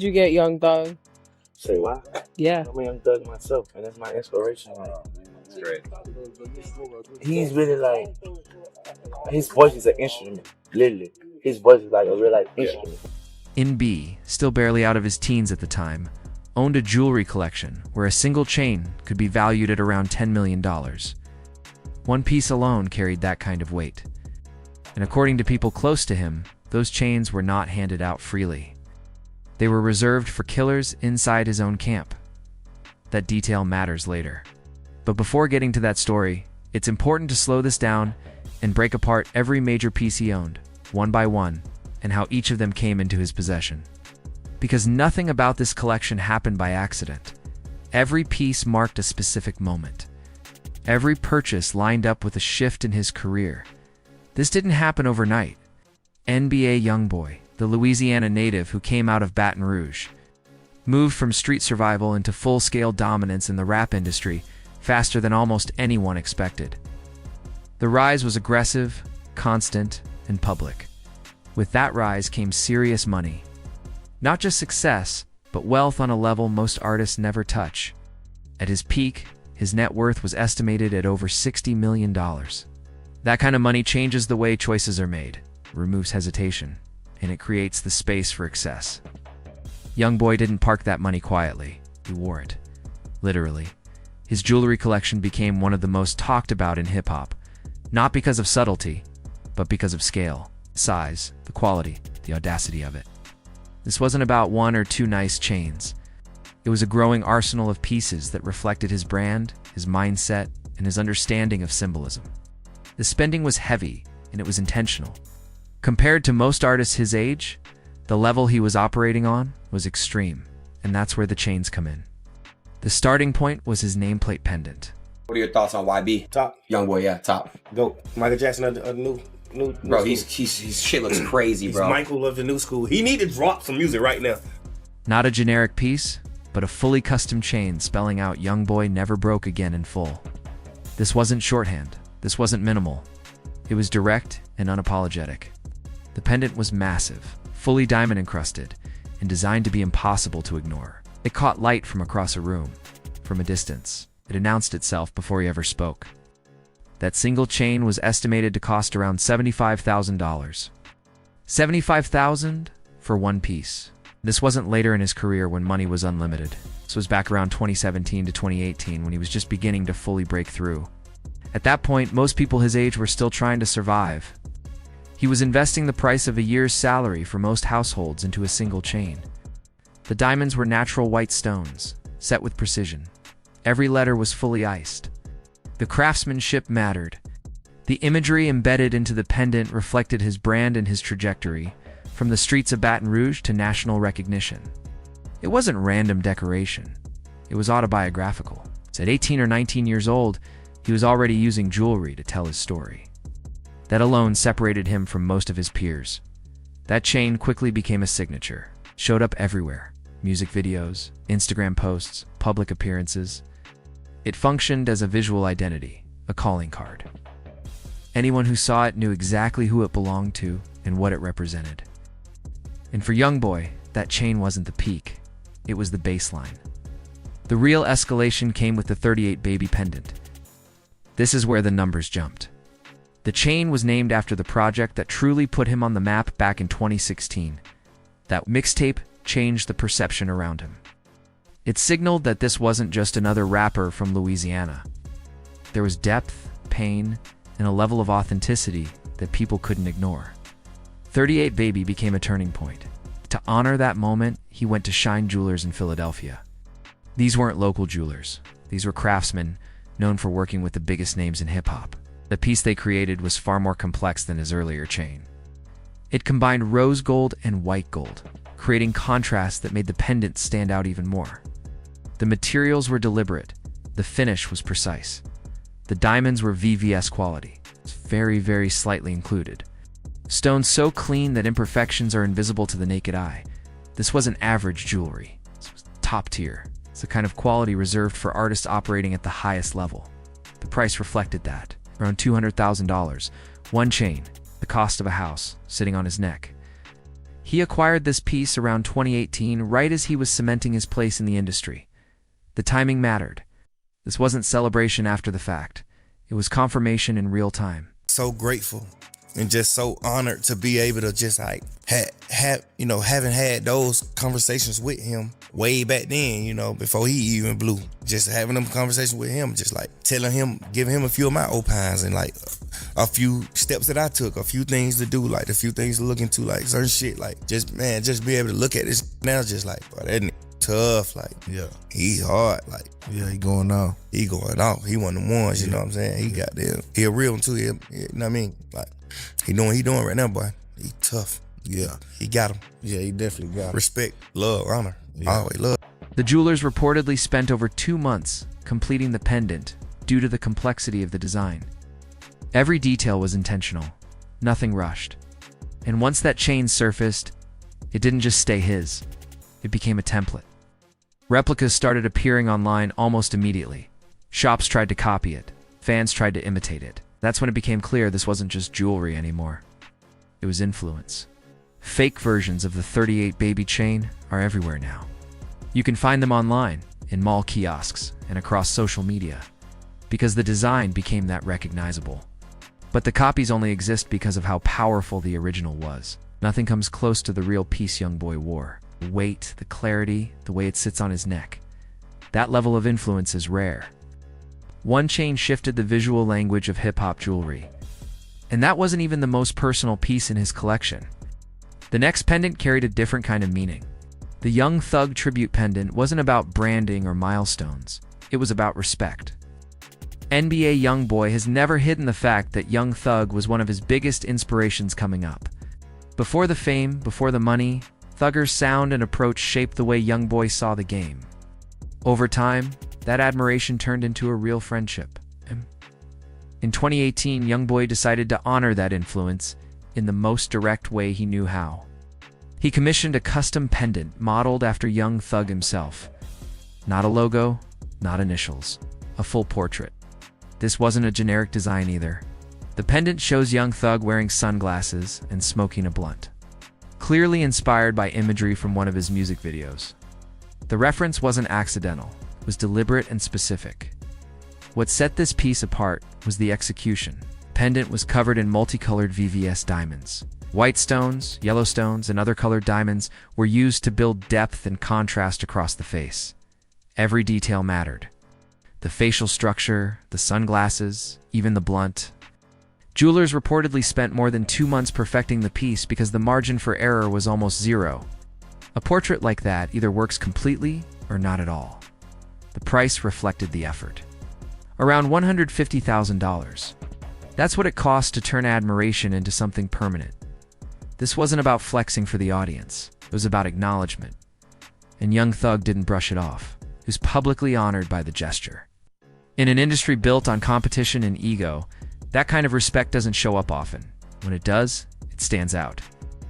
Did you get Young Thug? Say why? Yeah. I'm a young thug myself, and that's my inspiration. That's great. He's really like, his voice is an instrument, literally. His voice is like a real life instrument. NB, still barely out of his teens at the time, owned a jewelry collection where a single chain could be valued at around $10 million. One piece alone carried that kind of weight. And according to people close to him, those chains were not handed out freely. They were reserved for killers inside his own camp. That detail matters later. But before getting to that story, it's important to slow this down and break apart every major piece he owned, one by one, and how each of them came into his possession. Because nothing about this collection happened by accident. Every piece marked a specific moment. Every purchase lined up with a shift in his career. This didn't happen overnight. NBA YoungBoy, the Louisiana native who came out of Baton Rouge, moved from street survival into full-scale dominance in the rap industry faster than almost anyone expected. The rise was aggressive, constant, and public. With that rise came serious money. Not just success, but wealth on a level most artists never touch. At his peak, his net worth was estimated at over $60 million. That kind of money changes the way choices are made, removes hesitation, and it creates the space for excess. YoungBoy didn't park that money quietly. He wore it. Literally. His jewelry collection became one of the most talked about in hip-hop, not because of subtlety, but because of scale, size, the quality, the audacity of it. This wasn't about one or two nice chains. It was a growing arsenal of pieces that reflected his brand, his mindset, and his understanding of symbolism. The spending was heavy, and it was intentional. Compared to most artists his age, the level he was operating on was extreme, and that's where the chains come in. The starting point was his nameplate pendant. What are your thoughts on YB? Top. YoungBoy, yeah, top. Go. Michael Jackson of the new Bro, school. his shit looks crazy, He's bro. Michael of the new school. He need to drop some music right now. Not a generic piece, but a fully custom chain spelling out YoungBoy never broke again in full. This wasn't shorthand. This wasn't minimal. It was direct and unapologetic. The pendant was massive, fully diamond encrusted, and designed to be impossible to ignore. It caught light from across a room, from a distance. It announced itself before he ever spoke. That single chain was estimated to cost around $75,000. $75,000 for one piece. This wasn't later in his career when money was unlimited. This was back around 2017 to 2018 when he was just beginning to fully break through. At that point, most people his age were still trying to survive. He was investing the price of a year's salary for most households into a single chain. The diamonds were natural white stones, set with precision. Every letter was fully iced. The craftsmanship mattered. The imagery embedded into the pendant reflected his brand and his trajectory, from the streets of Baton Rouge to national recognition. It wasn't random decoration. It was autobiographical. At 18 or 19 years old, he was already using jewelry to tell his story. That alone separated him from most of his peers. That chain quickly became a signature, showed up everywhere. Music videos, Instagram posts, public appearances. It functioned as a visual identity, a calling card. Anyone who saw it knew exactly who it belonged to and what it represented. And for YoungBoy, that chain wasn't the peak, it was the baseline. The real escalation came with the 38 baby pendant. This is where the numbers jumped. The chain was named after the project that truly put him on the map back in 2016. That mixtape changed the perception around him. It signaled that this wasn't just another rapper from Louisiana. There was depth, pain, and a level of authenticity that people couldn't ignore. 38 Baby became a turning point. To honor that moment, he went to Shine Jewelers in Philadelphia. These weren't local jewelers. These were craftsmen known for working with the biggest names in hip-hop. The piece they created was far more complex than his earlier chain. It combined rose gold and white gold, creating contrast that made the pendant stand out even more. The materials were deliberate. The finish was precise. The diamonds were VVS quality, very, very slightly included. Stones so clean that imperfections are invisible to the naked eye. This wasn't average jewelry. This was top tier. It's the kind of quality reserved for artists operating at the highest level. The price reflected that, around $200,000. One chain, the cost of a house, sitting on his neck. He acquired this piece around 2018, right as he was cementing his place in the industry. The timing mattered. This wasn't celebration after the fact. It was confirmation in real time. So grateful and just so honored to be able to just like having had those conversations with him way back then, before he even blew. Just having them conversations with him, just like telling him, giving him a few of my opines and like a few steps that I took, a few things to do, like a few things to look into, like certain shit, like just be able to look at this now, just like, bro, that nigga tough, like, yeah, he hard, like, yeah, he going off. He one of the ones, you know what I'm saying? He got them. He a real one too, you know what I mean? Like, he doing right now, boy. He tough. Yeah. He got him. Yeah, he definitely got him. Respect, love, honor. Yeah. Always love. The jewelers reportedly spent over 2 months completing the pendant due to the complexity of the design. Every detail was intentional, nothing rushed. And once that chain surfaced, it didn't just stay his, it became a template. Replicas started appearing online almost immediately. Shops tried to copy it, fans tried to imitate it. That's when it became clear this wasn't just jewelry anymore. It was influence. Fake versions of the 38 baby chain are everywhere now. You can find them online, in mall kiosks, and across social media, because the design became that recognizable. But the copies only exist because of how powerful the original was. Nothing comes close to the real piece YoungBoy wore. The weight, the clarity, the way it sits on his neck. That level of influence is rare. One chain shifted the visual language of hip-hop jewelry. And that wasn't even the most personal piece in his collection. The next pendant carried a different kind of meaning. The Young Thug tribute pendant wasn't about branding or milestones. It was about respect. NBA YoungBoy has never hidden the fact that Young Thug was one of his biggest inspirations coming up. Before the fame, before the money, Thugger's sound and approach shaped the way YoungBoy saw the game. Over time, that admiration turned into a real friendship. In 2018, YoungBoy decided to honor that influence in the most direct way he knew how. He commissioned a custom pendant modeled after Young Thug himself. Not a logo, not initials, a full portrait. This wasn't a generic design either. The pendant shows Young Thug wearing sunglasses and smoking a blunt, clearly inspired by imagery from one of his music videos. The reference wasn't accidental, it was deliberate and specific. What set this piece apart was the execution. The pendant was covered in multicolored VVS diamonds. White stones, yellow stones, and other colored diamonds were used to build depth and contrast across the face. Every detail mattered. The facial structure, the sunglasses, even the blunt. Jewelers reportedly spent more than 2 months perfecting the piece because the margin for error was almost zero. A portrait like that either works completely or not at all. The price reflected the effort. Around $150,000. That's what it cost to turn admiration into something permanent. This wasn't about flexing for the audience. It was about acknowledgement. And Young Thug didn't brush it off. He was publicly honored by the gesture. In an industry built on competition and ego, that kind of respect doesn't show up often. When it does, it stands out.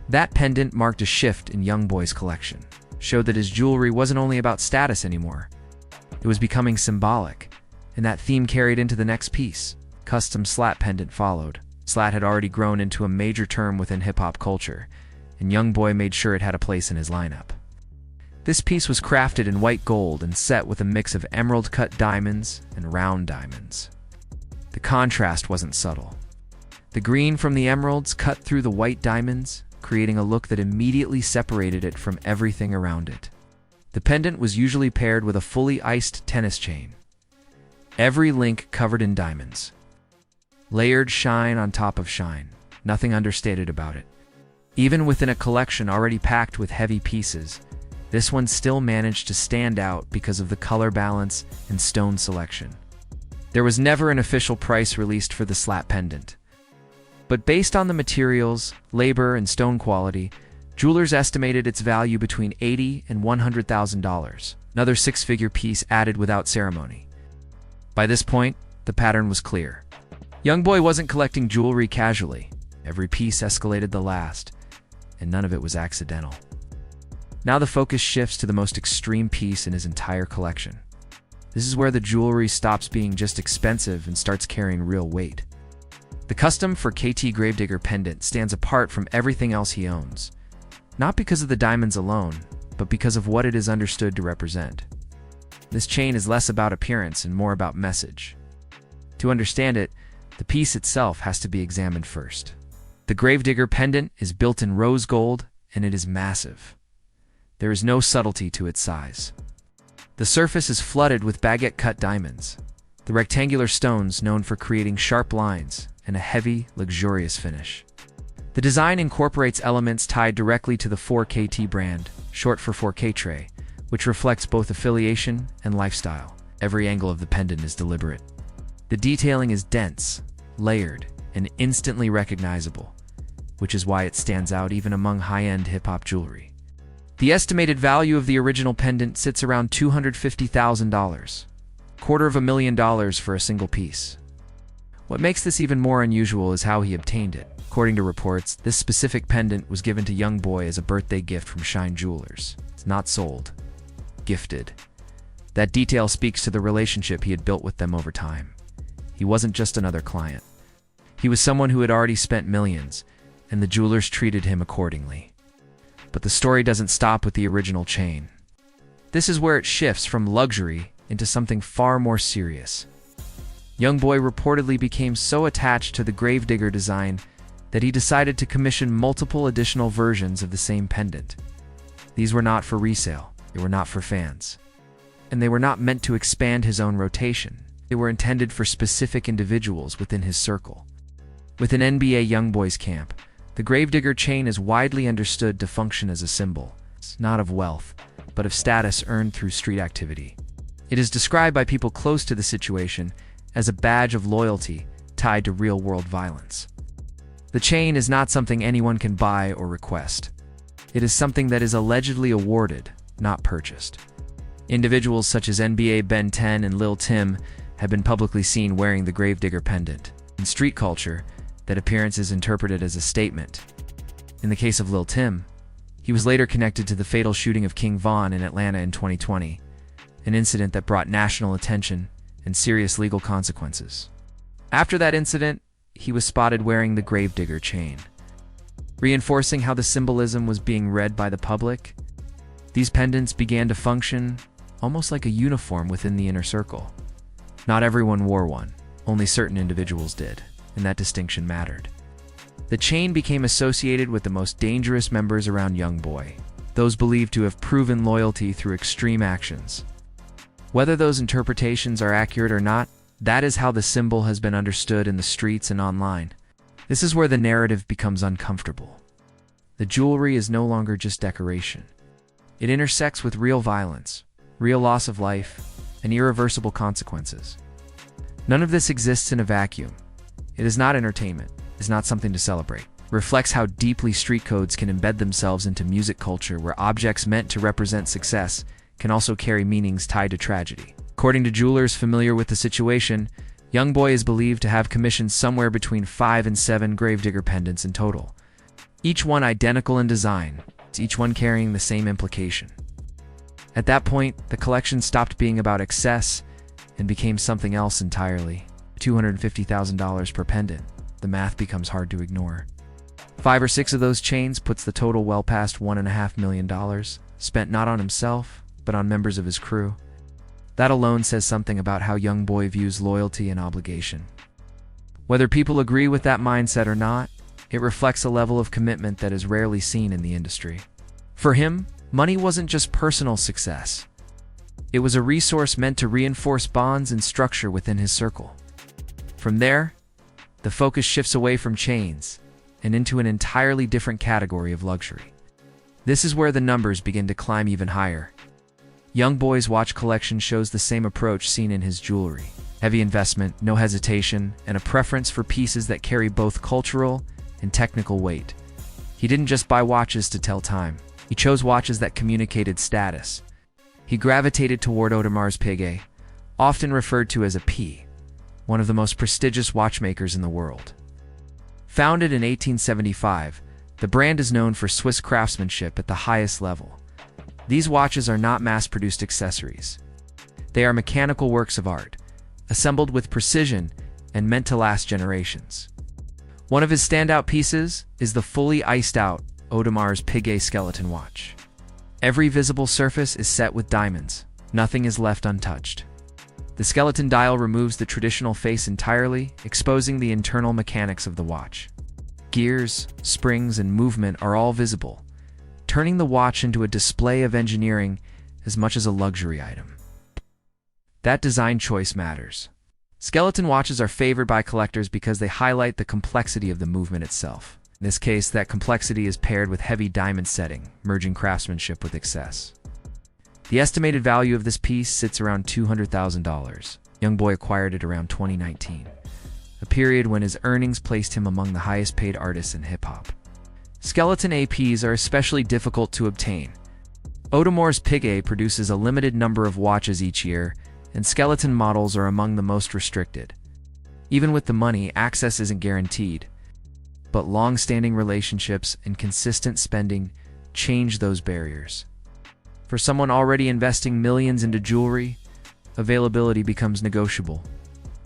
That pendant marked a shift in YoungBoy's collection, showed that his jewelry wasn't only about status anymore. It was becoming symbolic, and that theme carried into the next piece. Custom slat pendant followed. Slat had already grown into a major term within hip-hop culture, and YoungBoy made sure it had a place in his lineup. This piece was crafted in white gold and set with a mix of emerald-cut diamonds and round diamonds. The contrast wasn't subtle. The green from the emeralds cut through the white diamonds, creating a look that immediately separated it from everything around it. The pendant was usually paired with a fully iced tennis chain. Every link covered in diamonds. Layered shine on top of shine. Nothing understated about it. Even within a collection already packed with heavy pieces, this one still managed to stand out because of the color balance and stone selection. There was never an official price released for the slat pendant. But based on the materials, labor, and stone quality, jewelers estimated its value between $80,000 and $100,000, another six-figure piece added without ceremony. By this point, the pattern was clear. YoungBoy wasn't collecting jewelry casually. Every piece escalated the last, and none of it was accidental. Now the focus shifts to the most extreme piece in his entire collection. This is where the jewelry stops being just expensive and starts carrying real weight. The custom for KT Gravedigger pendant stands apart from everything else he owns. not because of the diamonds alone, but because of what it is understood to represent. This chain is less about appearance and more about message. To understand it, the piece itself has to be examined first. The Gravedigger pendant is built in rose gold, and it is massive. There is no subtlety to its size. The surface is flooded with baguette-cut diamonds, the rectangular stones known for creating sharp lines and a heavy, luxurious finish. The design incorporates elements tied directly to the 4KT brand, short for 4K tray, which reflects both affiliation and lifestyle. Every angle of the pendant is deliberate. The detailing is dense, layered, and instantly recognizable, which is why it stands out even among high-end hip-hop jewelry. The estimated value of the original pendant sits around $250,000, $250,000 for a single piece. What makes this even more unusual is how he obtained it. According to reports, this specific pendant was given to YoungBoy as a birthday gift from Shine Jewelers. It's not sold, gifted. That detail speaks to the relationship he had built with them over time. He wasn't just another client. He was someone who had already spent millions, and the jewelers treated him accordingly. But the story doesn't stop with the original chain. This is where it shifts from luxury into something far more serious. YoungBoy reportedly became so attached to the Gravedigger design that he decided to commission multiple additional versions of the same pendant. These were not for resale, they were not for fans, and they were not meant to expand his own rotation. They were intended for specific individuals within his circle. Within NBA YoungBoy's camp, the Gravedigger chain is widely understood to function as a symbol, not of wealth, but of status earned through street activity. It is described by people close to the situation as a badge of loyalty tied to real-world violence. The chain is not something anyone can buy or request. It is something that is allegedly awarded, not purchased. Individuals such as NBA Ben 10 and Lil Tim have been publicly seen wearing the Gravedigger pendant. In street culture, that appearance is interpreted as a statement. In the case of Lil Tim, he was later connected to the fatal shooting of King Von in Atlanta in 2020, an incident that brought national attention and serious legal consequences. After that incident, he was spotted wearing the Gravedigger chain, reinforcing how the symbolism was being read by the public. These pendants began to function almost like a uniform within the inner circle. Not everyone wore one, only certain individuals did, and that distinction mattered. The chain became associated with the most dangerous members around YoungBoy, those believed to have proven loyalty through extreme actions. Whether those interpretations are accurate or not, that is how the symbol has been understood in the streets and online. This is where the narrative becomes uncomfortable. The jewelry is no longer just decoration. It intersects with real violence, real loss of life, and irreversible consequences. None of this exists in a vacuum. It is not entertainment. It is not something to celebrate. It reflects how deeply street codes can embed themselves into music culture, where objects meant to represent success can also carry meanings tied to tragedy. According to jewelers familiar with the situation, YoungBoy is believed to have commissioned somewhere between 5 and 7 Gravedigger pendants in total, each one identical in design, each one carrying the same implication. At that point, the collection stopped being about excess and became something else entirely. $250,000 per pendant. The math becomes hard to ignore. 5 or 6 of those chains puts the total well past $1.5 million, spent not on himself, but on members of his crew. That alone says something about how YoungBoy views loyalty and obligation. Whether people agree with that mindset or not, it reflects a level of commitment that is rarely seen in the industry. For him, money wasn't just personal success. It was a resource meant to reinforce bonds and structure within his circle. From there, the focus shifts away from chains and into an entirely different category of luxury. This is where the numbers begin to climb even higher. YoungBoy's watch collection shows the same approach seen in his jewelry. Heavy investment, no hesitation, and a preference for pieces that carry both cultural and technical weight. He didn't just buy watches to tell time. He chose watches that communicated status. He gravitated toward Audemars Piguet, often referred to as a P, one of the most prestigious watchmakers in the world. Founded in 1875, the brand is known for Swiss craftsmanship at the highest level. These watches are not mass-produced accessories. They are mechanical works of art, assembled with precision and meant to last generations. One of his standout pieces is the fully iced-out, Audemar's Piguet skeleton watch. Every visible surface is set with diamonds. Nothing is left untouched. The skeleton dial removes the traditional face entirely, exposing the internal mechanics of the watch. Gears, springs, and movement are all visible, turning the watch into a display of engineering as much as a luxury item. That design choice matters. Skeleton watches are favored by collectors because they highlight the complexity of the movement itself. In this case, that complexity is paired with heavy diamond setting, merging craftsmanship with excess. The estimated value of this piece sits around $200,000. YoungBoy acquired it around 2019, a period when his earnings placed him among the highest paid artists in hip-hop. Skeleton APs are especially difficult to obtain. Audemar's Piguet produces a limited number of watches each year, and skeleton models are among the most restricted. Even with the money, access isn't guaranteed, but long-standing relationships and consistent spending change those barriers. For someone already investing millions into jewelry, availability becomes negotiable.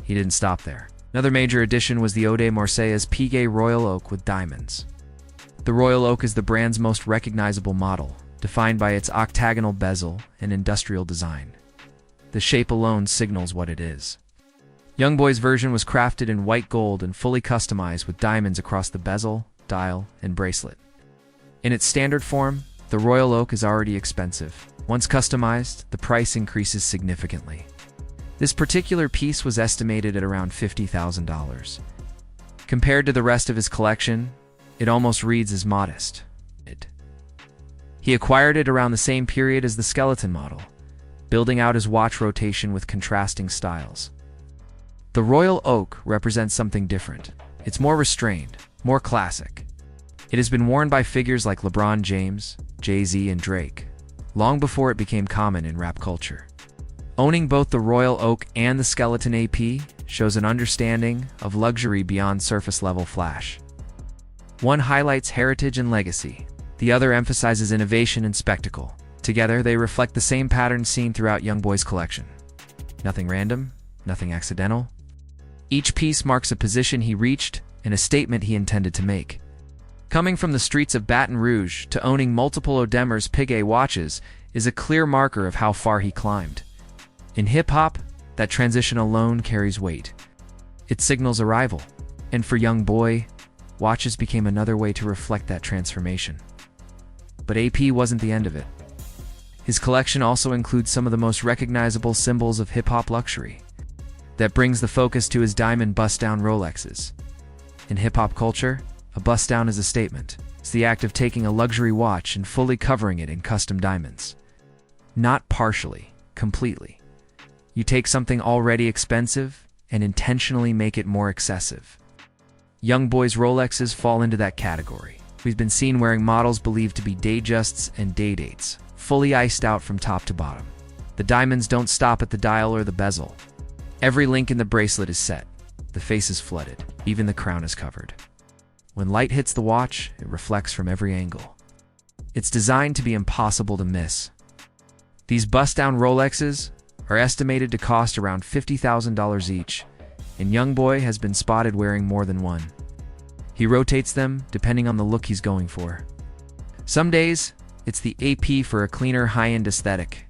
He didn't stop there. Another major addition was the Audemar's Piguet Royal Oak with diamonds. The Royal Oak is the brand's most recognizable model, defined by its octagonal bezel and industrial design. The shape alone signals what it is. YoungBoy's version was crafted in white gold and fully customized with diamonds across the bezel, dial, and bracelet. In its standard form, the Royal Oak is already expensive. Once customized, the price increases significantly. This particular piece was estimated at around $50,000. Compared to the rest of his collection, it almost reads as modest. He acquired it around the same period as the skeleton model, building out his watch rotation with contrasting styles. The Royal Oak represents something different. It's more restrained, more classic. It has been worn by figures like LeBron James, Jay-Z, and Drake, long before it became common in rap culture. Owning both the Royal Oak and the skeleton AP shows an understanding of luxury beyond surface-level flash. One highlights heritage and legacy. The other emphasizes innovation and spectacle. Together, they reflect the same pattern seen throughout YoungBoy's collection. Nothing random, nothing accidental. Each piece marks a position he reached and a statement he intended to make. Coming from the streets of Baton Rouge to owning multiple Audemar's Piguet watches is a clear marker of how far he climbed. In hip-hop, that transition alone carries weight. It signals arrival. And for YoungBoy, watches became another way to reflect that transformation. But AP wasn't the end of it. His collection also includes some of the most recognizable symbols of hip-hop luxury. That brings the focus to his diamond bust-down Rolexes. In hip-hop culture, a bust-down is a statement. It's the act of taking a luxury watch and fully covering it in custom diamonds. Not partially, completely. You take something already expensive and intentionally make it more excessive. YoungBoy's Rolexes fall into that category. We've been seen wearing models believed to be Datejusts and Day-Dates, fully iced out from top to bottom. The diamonds don't stop at the dial or the bezel. Every link in the bracelet is set. The face is flooded. Even the crown is covered. When light hits the watch, it reflects from every angle. It's designed to be impossible to miss. These bust-down Rolexes are estimated to cost around $50,000 each, and YoungBoy has been spotted wearing more than one. He rotates them depending on the look he's going for. Some days, it's the AP for a cleaner, high-end aesthetic.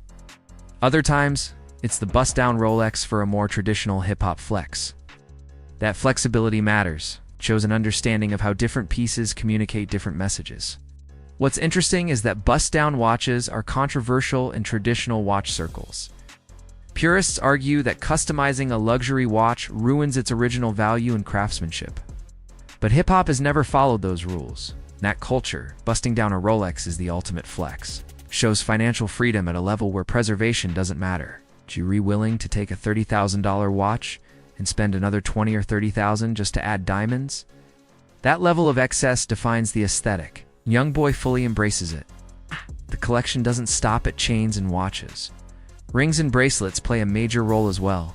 Other times, it's the bust-down Rolex for a more traditional hip-hop flex. That flexibility matters. Shows an understanding of how different pieces communicate different messages. What's interesting is that bust-down watches are controversial in traditional watch circles. Purists argue that customizing a luxury watch ruins its original value and craftsmanship. But hip-hop has never followed those rules. In that culture, busting down a Rolex is the ultimate flex. Shows financial freedom at a level where preservation doesn't matter. Are you willing to take a $30,000 watch and spend another $20,000 or $30,000 just to add diamonds? That level of excess defines the aesthetic. YoungBoy fully embraces it. The collection doesn't stop at chains and watches. Rings and bracelets play a major role as well.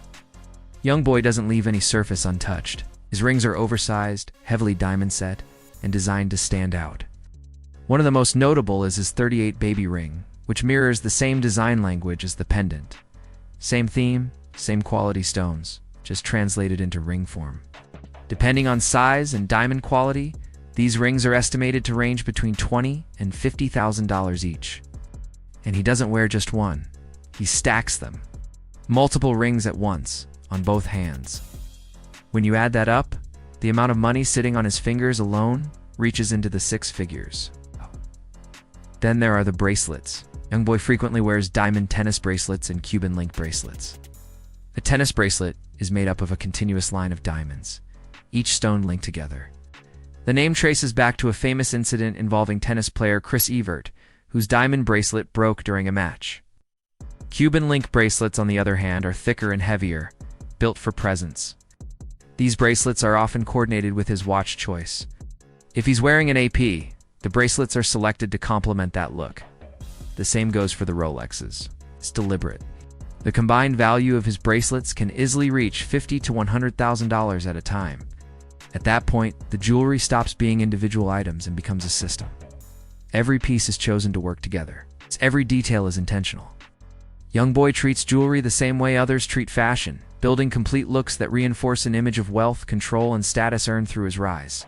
YoungBoy doesn't leave any surface untouched. His rings are oversized, heavily diamond set, and designed to stand out. One of the most notable is his 38 baby ring, which mirrors the same design language as the pendant. Same theme, same quality stones, just translated into ring form. Depending on size and diamond quality, These rings are estimated to range between $20,000 and $50,000 each. And he doesn't wear just one. He stacks them. Multiple rings at once, on both hands. When you add that up, the amount of money sitting on his fingers alone reaches into the six figures. Then there are the bracelets. YoungBoy frequently wears diamond tennis bracelets and Cuban link bracelets. A tennis bracelet is made up of a continuous line of diamonds, each stone linked together. The name traces back to a famous incident involving tennis player Chris Evert, whose diamond bracelet broke during a match. Cuban link bracelets, on the other hand, are thicker and heavier, built for presence. These bracelets are often coordinated with his watch choice. If he's wearing an AP, the bracelets are selected to complement that look. The same goes for the Rolexes. It's deliberate. The combined value of his bracelets can easily reach $50,000 to $100,000 at a time. At that point, the jewelry stops being individual items and becomes a system. Every piece is chosen to work together. Every detail is intentional. YoungBoy treats jewelry the same way others treat fashion, building complete looks that reinforce an image of wealth, control, and status earned through his rise.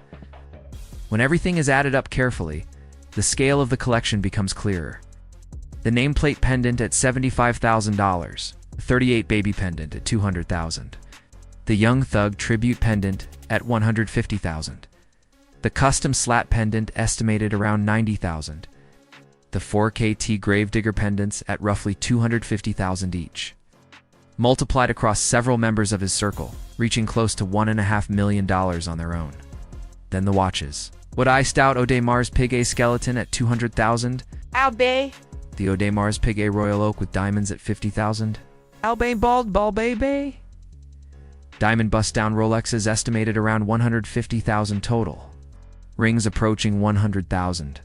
When everything is added up carefully, the scale of the collection becomes clearer. The nameplate pendant at $75,000, the 38 baby pendant at $200,000, the Young Thug tribute pendant at $150,000, the custom slat pendant estimated around $90,000, the 4KT Gravedigger pendants at roughly $250,000 each. Multiplied across several members of his circle, reaching close to $1.5 million on their own. Then the watches. Would I stout Audemars Piguet skeleton at $200,000? Albay. The Audemars Piguet Royal Oak with diamonds at $50,000? Albay Bald Ball Baby. Diamond bust-down Rolexes estimated around $150,000 total. Rings approaching $100,000.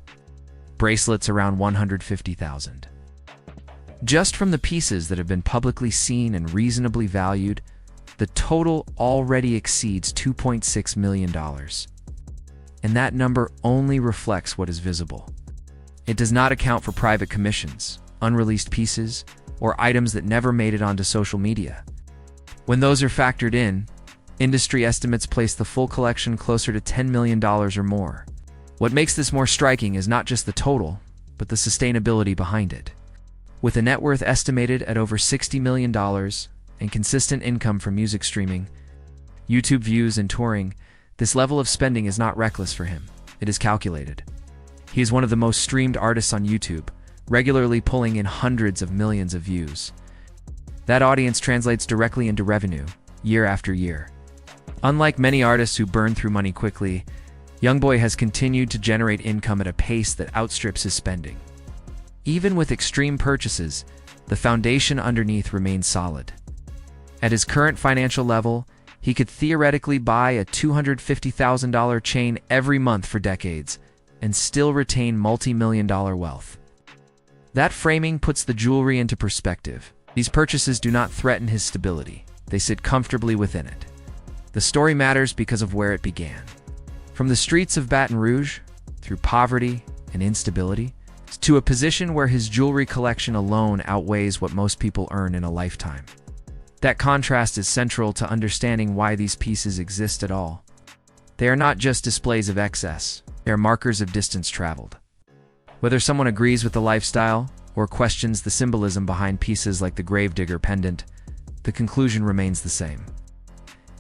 Bracelets around $150,000. Just from the pieces that have been publicly seen and reasonably valued, the total already exceeds $2.6 million. And that number only reflects what is visible. It does not account for private commissions, unreleased pieces, or items that never made it onto social media. When those are factored in, industry estimates place the full collection closer to $10 million or more. What makes this more striking is not just the total, but the sustainability behind it. With a net worth estimated at over $60 million and consistent income from music streaming, YouTube views, and touring, this level of spending is not reckless for him. It is calculated. He is one of the most streamed artists on YouTube, regularly pulling in hundreds of millions of views. That audience translates directly into revenue, year after year. Unlike many artists who burn through money quickly, YoungBoy has continued to generate income at a pace that outstrips his spending. Even with extreme purchases, the foundation underneath remains solid. At his current financial level, he could theoretically buy a $250,000 chain every month for decades and still retain multi-million-dollar wealth. That framing puts the jewelry into perspective. These purchases do not threaten his stability. They sit comfortably within it. The story matters because of where it began. From the streets of Baton Rouge, through poverty and instability, to a position where his jewelry collection alone outweighs what most people earn in a lifetime. That contrast is central to understanding why these pieces exist at all. They are not just displays of excess, they are markers of distance traveled. Whether someone agrees with the lifestyle or questions the symbolism behind pieces like the Gravedigger pendant, the conclusion remains the same.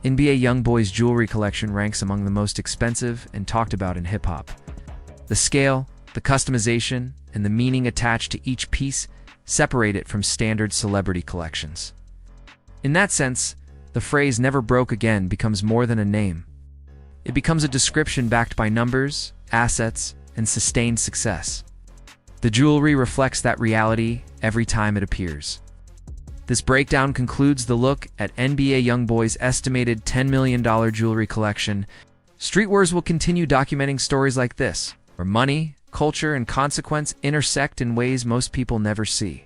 NBA YoungBoy's jewelry collection ranks among the most expensive and talked about in hip-hop. The scale, the customization, and the meaning attached to each piece separate it from standard celebrity collections. In that sense, the phrase "never broke again" becomes more than a name. It becomes a description backed by numbers, assets, and sustained success. The jewelry reflects that reality every time it appears. This breakdown concludes the look at NBA YoungBoy's estimated $10 million jewelry collection. Street Wars will continue documenting stories like this, where money, culture, and consequence intersect in ways most people never see.